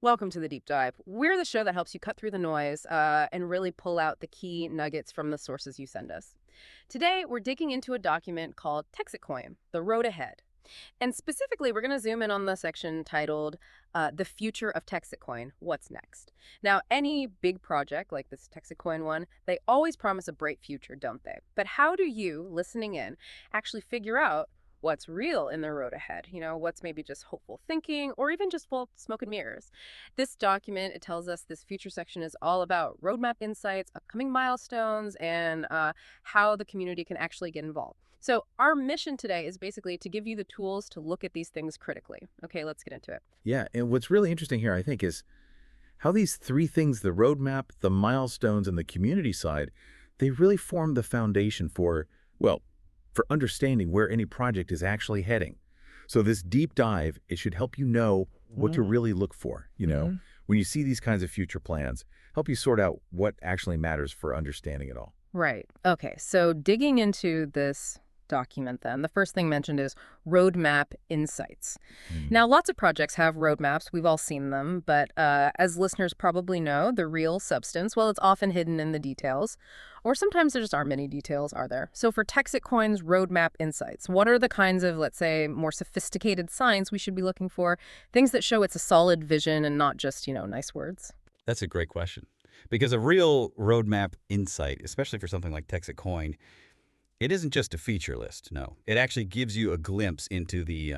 Welcome to the Deep Dive. We're the show that helps you cut through the noise and really pull out the key nuggets from the sources you send us. Today, we're digging into a document called Texit Coin, The Road Ahead. And specifically, we're going to zoom in on the section titled The Future of Texit Coin, What's Next? Now, any big project like this Texit Coin one, they always promise a bright future, don't they? But how do you, listening in, actually figure out what's real in the road ahead? What's maybe just hopeful thinking or even just full smoke and mirrors? This document, it tells us this future section is all about roadmap insights, upcoming milestones, and how the community can actually get involved. So our mission today is basically to give you the tools to look at these things critically. Okay, let's get into it. Yeah, and what's really interesting here, I think, is how these three things, the roadmap, the milestones, and the community side, they really form the foundation for, well, for understanding where any project is actually heading. So this deep dive, it should help you know what to really look for, when you see these kinds of future plans, help you sort out what actually matters for understanding it all. Right. Okay, so digging into this document then, the first thing mentioned is roadmap insights. Now, lots of projects have roadmaps. We've all seen them, but as listeners probably know, the real substance, well, it's often hidden in the details, or sometimes there just aren't many details, are there? So for Texit Coin's roadmap insights, what are the kinds of, let's say, more sophisticated signs we should be looking for, things that show it's a solid vision and not just, nice words? That's a great question. Because a real roadmap insight, especially for something like Texit Coin, it isn't just a feature list, no. It actually gives you a glimpse into the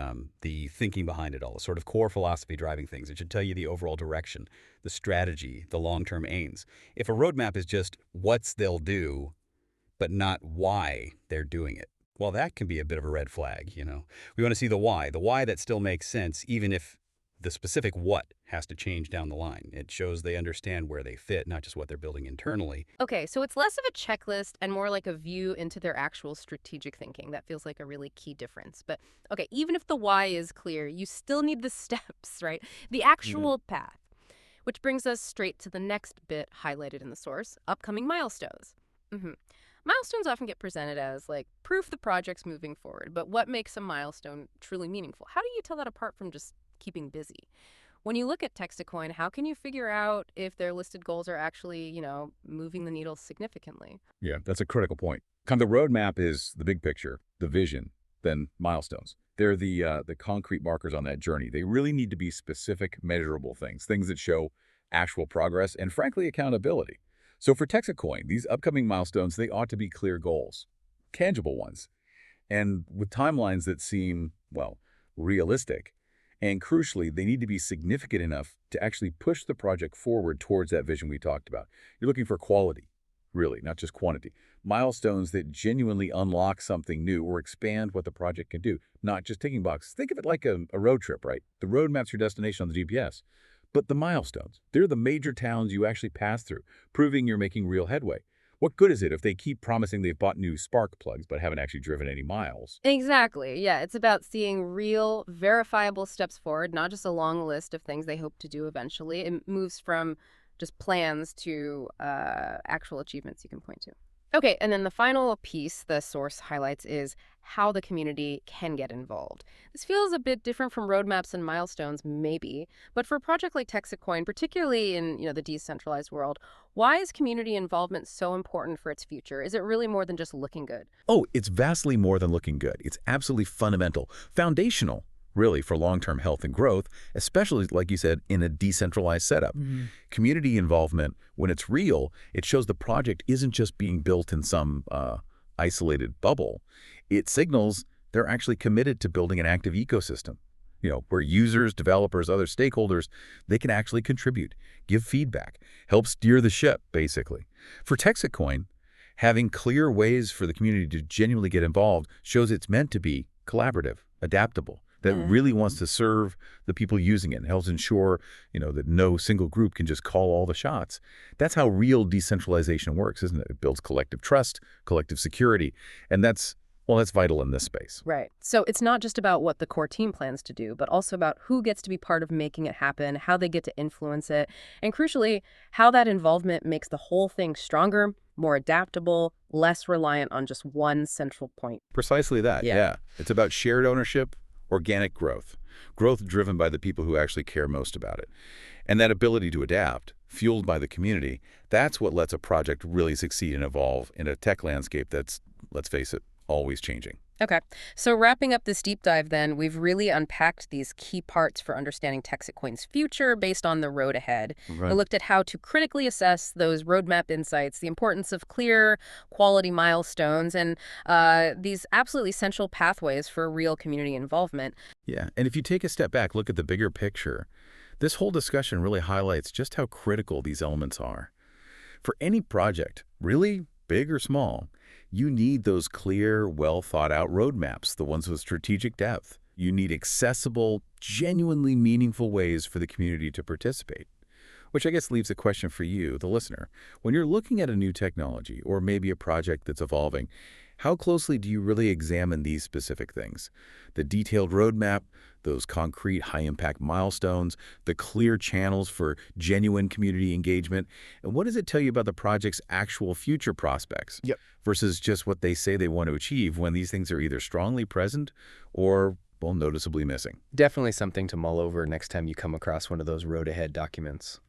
thinking behind it all, the sort of core philosophy driving things. It should tell you the overall direction, the strategy, the long-term aims. If a roadmap is just what they'll do, but not why they're doing it, well, that can be a bit of a red flag, We want to see the why that still makes sense, even if the specific what has to change down the line. It shows they understand where they fit, not just what they're building internally. Okay, so it's less of a checklist and more like a view into their actual strategic thinking. That feels like a really key difference. But okay, even if the why is clear, you still need the steps, right? The actual path. Which brings us straight to the next bit highlighted in the source, upcoming milestones. Milestones often get presented as like proof the project's moving forward, but what makes a milestone truly meaningful? How do you tell that apart from just keeping busy? When you look at Texit Coin, how can you figure out if their listed goals are actually, moving the needle significantly? Yeah, that's a critical point. Kind of the roadmap is the big picture, the vision, then milestones. They're the concrete markers on that journey. They really need to be specific, measurable things that show actual progress and, frankly, accountability. So for Texit Coin, these upcoming milestones, they ought to be clear goals, tangible ones, and with timelines that seem, well, realistic. And crucially, they need to be significant enough to actually push the project forward towards that vision we talked about. You're looking for quality, really, not just quantity. Milestones that genuinely unlock something new or expand what the project can do, not just ticking boxes. Think of it like a road trip, right? The road maps your destination on the GPS. But the milestones, they're the major towns you actually pass through, proving you're making real headway. What good is it if they keep promising they've bought new spark plugs but haven't actually driven any miles? Exactly. Yeah, it's about seeing real, verifiable steps forward, not just a long list of things they hope to do eventually. It moves from just plans to actual achievements you can point to. Okay, and then the final piece the source highlights is how the community can get involved. This feels a bit different from roadmaps and milestones, maybe, but for a project like Texit Coin, particularly in the decentralized world, why is community involvement so important for its future? Is it really more than just looking good? Oh, it's vastly more than looking good. It's absolutely fundamental, foundational, really, for long-term health and growth, especially, like you said, in a decentralized setup. Community involvement, when it's real, it shows the project isn't just being built in some isolated bubble. It signals they're actually committed to building an active ecosystem, where users, developers, other stakeholders, they can actually contribute, give feedback, help steer the ship, basically. For Texit Coin, having clear ways for the community to genuinely get involved shows it's meant to be collaborative, adaptable, that really wants to serve the people using it and helps ensure, that no single group can just call all the shots. That's how real decentralization works, isn't it? It builds collective trust, collective security, and that's vital in this space. Right. So it's not just about what the core team plans to do, but also about who gets to be part of making it happen, how they get to influence it, and crucially, how that involvement makes the whole thing stronger, more adaptable, less reliant on just one central point. Precisely that, yeah. It's about shared ownership, organic growth driven by the people who actually care most about it. And that ability to adapt, fueled by the community, that's what lets a project really succeed and evolve in a tech landscape that's, let's face it, always changing. Okay, so wrapping up this deep dive then, we've really unpacked these key parts for understanding Texit Coin's future based on the road ahead. Right. We looked at how to critically assess those roadmap insights, the importance of clear quality milestones, and these absolutely essential pathways for real community involvement. Yeah, and if you take a step back, look at the bigger picture, this whole discussion really highlights just how critical these elements are. For any project, really big or small, you need those clear, well-thought-out roadmaps, the ones with strategic depth. You need accessible, genuinely meaningful ways for the community to participate. Which I guess leaves a question for you, the listener. When you're looking at a new technology or maybe a project that's evolving, how closely do you really examine these specific things? The detailed roadmap, those concrete high-impact milestones, the clear channels for genuine community engagement, and what does it tell you about the project's actual future prospects versus just what they say they want to achieve when these things are either strongly present or, well, noticeably missing? Definitely something to mull over next time you come across one of those road ahead documents.